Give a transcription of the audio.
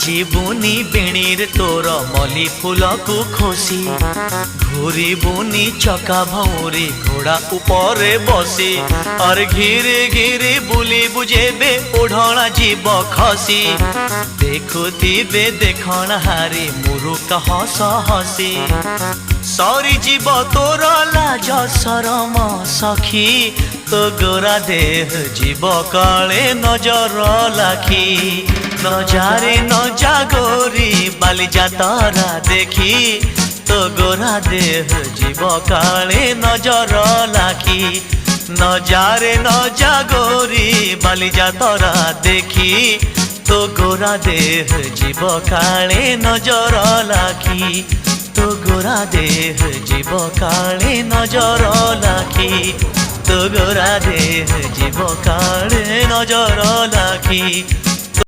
ଯିବୁନି ବେଣୀରେ ତୋର ମଲ୍ଲି ଫୁଲକୁ ଖୋସି ଘୁରିବୁନି ଚକା ଭଉଁରୀ ଘୋଡ଼ା ଉପରେ ବସି ଆରେ ଘିରି ଘିରି ବୁଲିବୁ ଯେବେ ଓଢ଼ଣା ଯିବ ଖସି ଦେଖୁଥିବେ ଦେଖଣା ହାରି ମୁରୁକା ହସ ହସି ସରିଯିବ ତୋର ଲାଜ ସରମ ସଖୀ ତୋ ଗୋରା ଦେହ ଯିବ କାଳେ ନଜର ଲାଖି নজারে নজা গোরি বালিযাতরা দেখি তো গোরা দেহ জীব কালে নজর লাখি নজারে নজা গোরি বালিযাতরা দেখি তো গোরা দেহ জীব কালে নজর লাখি তো গোরা দেহ জীব কালে নজর লাখি তো গোরা দেহ জীব কালে নজর লাখি